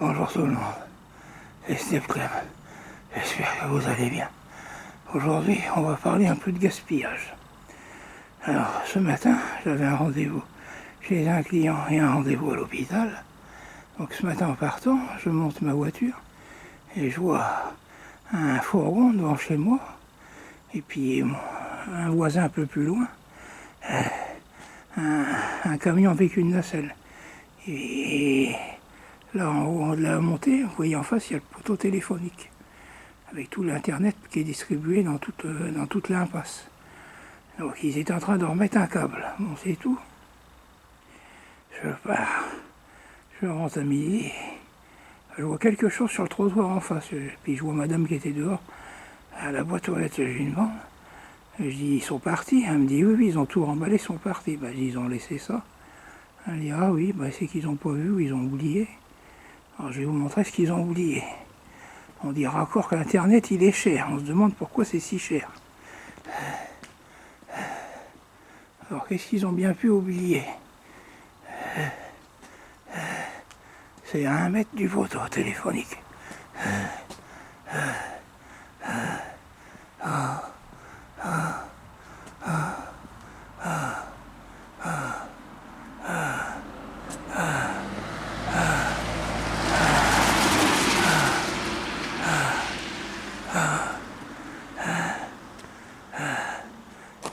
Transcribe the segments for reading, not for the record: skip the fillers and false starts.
Bonjour tout le monde, c'est Steve Clem. J'espère que vous allez bien. Aujourd'hui, on va parler un peu de gaspillage. Alors, ce matin, j'avais un rendez-vous chez un client et un rendez-vous à l'hôpital. Donc ce matin en partant, je monte ma voiture et je vois un fourgon devant chez moi. Et puis un voisin un peu plus loin, un camion avec une nacelle. Et là, en haut de la montée, vous voyez en face, il y a le poteau téléphonique, avec tout l'internet qui est distribué dans toute l'impasse. Donc ils étaient en train de remettre un câble. Bon, c'est tout. Je pars, je rentre à midi, je vois quelque chose sur le trottoir en face. Puis je vois madame qui était dehors, à la boîte aux lettres, je lui demande. Je dis, ils sont partis. Elle me dit, oui, ils ont tout remballé, ils sont partis. Ben, ils ont laissé ça. Elle dit, ah oui, ben, c'est qu'ils n'ont pas vu ou ils ont oublié. Alors je vais vous montrer ce qu'ils ont oublié. On dira encore que l'Internet, il est cher. On se demande pourquoi c'est si cher. Alors qu'est-ce qu'ils ont bien pu oublier? C'est à 1 mètre du poteau téléphonique.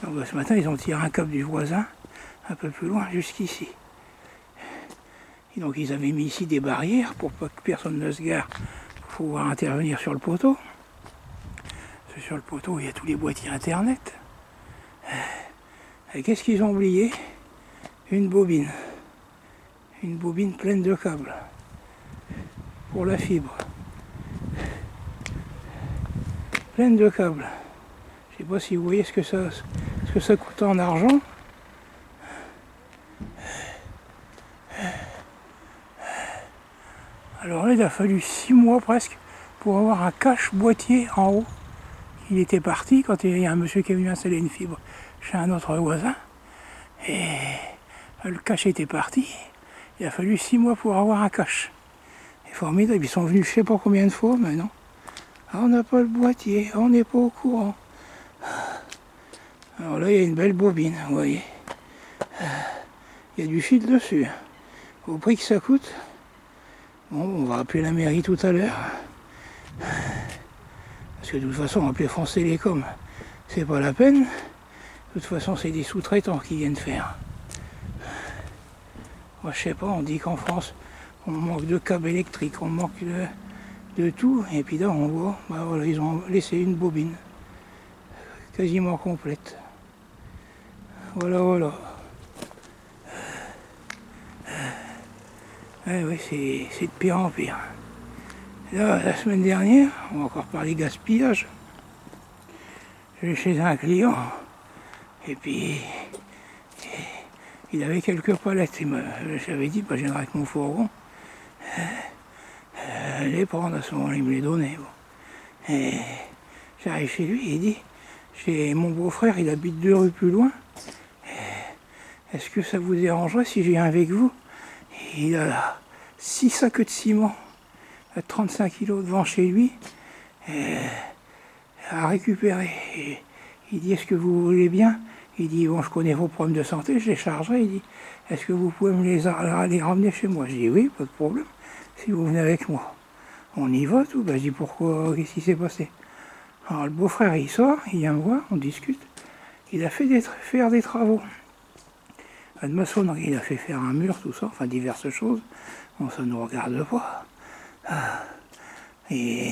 Donc, ce matin, ils ont tiré un câble du voisin, un peu plus loin, jusqu'ici. Et donc ils avaient mis ici des barrières pour pas que personne ne se gare pour pouvoir intervenir sur le poteau. Parce que sur le poteau, il y a tous les boîtiers Internet. Et qu'est-ce qu'ils ont oublié? Une bobine. Une bobine pleine de câbles. Pour la fibre. Pleine de câbles. Je sais pas si vous voyez ce que ça coûte en argent. Alors là, il a fallu 6 mois presque pour avoir un cache boîtier en haut. Il était parti quand il y a un monsieur qui est venu installer une fibre chez un autre voisin. Et le cache était parti. Il a fallu 6 mois pour avoir un cache. C'est formidable, ils sont venus je sais pas combien de fois, mais non. Ah, on n'a pas le boîtier, on n'est pas au courant. Alors là, il y a une belle bobine, vous voyez. Il y a du fil dessus. Au prix que ça coûte. Bon, on va appeler la mairie tout à l'heure. Parce que de toute façon, appeler France Télécom, c'est pas la peine. De toute façon, c'est des sous-traitants qui viennent faire. Moi, je sais pas, on dit qu'en France, on manque de câbles électriques, on manque de tout. Et puis là, on voit, bah voilà, ils ont laissé une bobine quasiment complète. Voilà. Oui, c'est de pire en pire. Là, la semaine dernière, on va encore parler gaspillage. Je vais chez un client, et puis il avait quelques palettes. J'avais dit, bah, je viendrai avec mon fourgon. Les prendre à ce moment-là, il me les donnait. Bon. Et j'arrive chez lui, il dit, chez mon beau-frère, il habite 2 rues plus loin. Est-ce que ça vous dérangerait si je viens avec vous? Il a 6 sacs de ciment à 35 kilos devant chez lui à récupérer. Et il dit, est-ce que vous voulez bien? Il dit, bon, je connais vos problèmes de santé, je les chargerai. Il dit, est-ce que vous pouvez me les ramener chez moi? Je dis, oui, pas de problème, si vous venez avec moi. On y va, tout. Ben, je dis, pourquoi? Qu'est-ce qui s'est passé? Alors, le beau-frère, il sort, il vient me voir, on discute. Il a fait faire des travaux. De maçonnerie, il a fait faire un mur, tout ça, enfin diverses choses. Bon, ça ne nous regarde pas. Et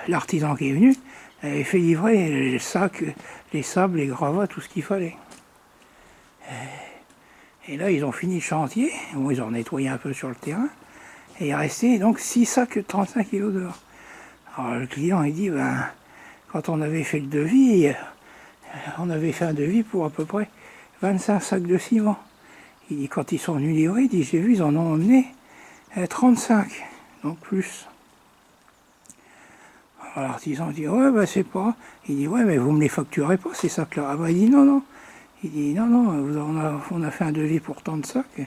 l'artisan qui est venu avait fait livrer les sacs, les sables, les gravats, tout ce qu'il fallait. Et là, ils ont fini le chantier. Bon, ils ont nettoyé un peu sur le terrain. Et il restait donc 6 sacs de 35 kilos dehors. Alors le client, il dit, ben, quand on avait fait le devis, on avait fait un devis pour à peu près 25 sacs de ciment. Il dit, quand ils sont venus livrer, il dit, j'ai vu, ils en ont emmené 35, donc plus. Alors l'artisan dit, ouais, bah c'est pas. Il dit, ouais, mais vous me les facturez pas, ces sacs-là. Ah bah il dit, non. Il dit, non, on a fait un devis pour tant de sacs. Il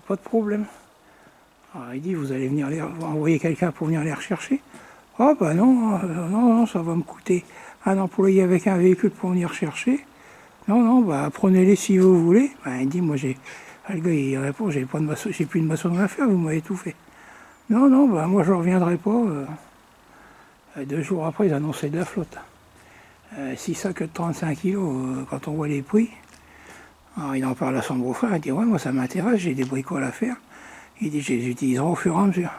pas de problème. Alors il dit, vous allez venir vous envoyer quelqu'un pour venir les rechercher. Oh bah non, non, ça va me coûter un employé avec un véhicule pour venir chercher. Non, non, bah prenez-les si vous voulez. Bah, il dit, moi le gars il répond, j'ai plus de maçonnerie à faire, vous m'avez tout fait. Non, non, bah moi je ne reviendrai pas. 2 jours après, ils annonçaient de la flotte. 6 sacs de 35 kilos, quand on voit les prix. Alors il en parle à son beau-frère, il dit, ouais, moi ça m'intéresse, j'ai des bricoles à faire. Il dit, je les utiliserai au fur et à mesure.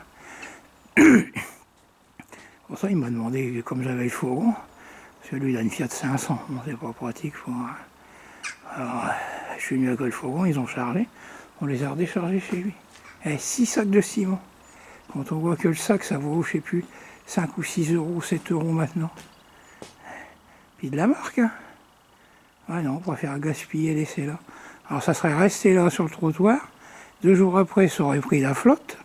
Pour ça, il m'a demandé, comme j'avais le fourgon, parce que lui, il a une Fiat 500, bon, c'est pas pratique. Alors, je suis venu avec le fourgon, ils ont chargé, on les a redéchargés chez lui. 6 sacs de ciment. Quand on voit que le sac, ça vaut, je sais plus, 5 ou 6 euros, 7 euros maintenant. Puis de la marque, hein. Ouais, non, on préfère gaspiller, laisser là. Alors, ça serait resté là sur le trottoir. 2 jours après, ça aurait pris la flotte.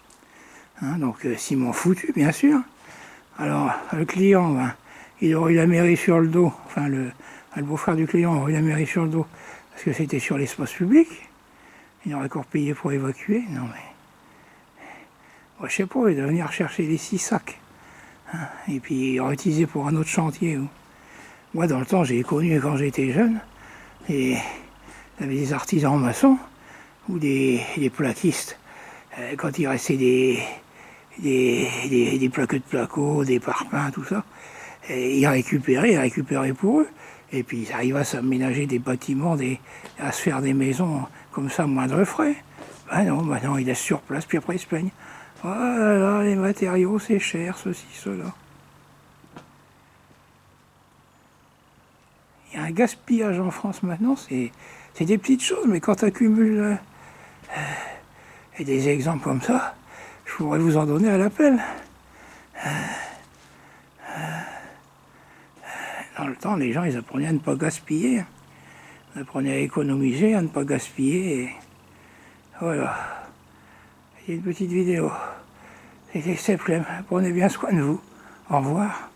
Hein, donc, ciment foutu, bien sûr. Alors, le client, ben, il aurait eu la mairie sur le dos. Enfin, le beau-frère du client aurait eu la mairie sur le dos. Parce que c'était sur l'espace public. Il aurait encore payé pour évacuer. Non, mais... Moi, je sais pas, il doit venir chercher les 6 sacs. Hein, et puis, il aurait utilisé pour un autre chantier. Moi, dans le temps, j'ai connu quand j'étais jeune. Et il y avait des artisans maçons ou des plaquistes. Quand il restait des plaquettes de placo, des parpaings, tout ça. Et ils récupéraient pour eux. Et puis ils arrivaient à s'aménager des bâtiments, à se faire des maisons comme ça, moindre frais. Ben non, ils laissent sur place, puis après ils se plaignent. Oh là là, les matériaux, c'est cher, ceci, cela. Il y a un gaspillage en France maintenant, c'est des petites choses, mais quand tu accumules des exemples comme ça, je pourrais vous en donner à l'appel. Dans le temps, les gens, ils apprenaient à ne pas gaspiller. Ils apprenaient à économiser, à ne pas gaspiller. Et voilà. Il y a une petite vidéo. C'était Sepp Lem. Prenez bien soin de vous. Au revoir.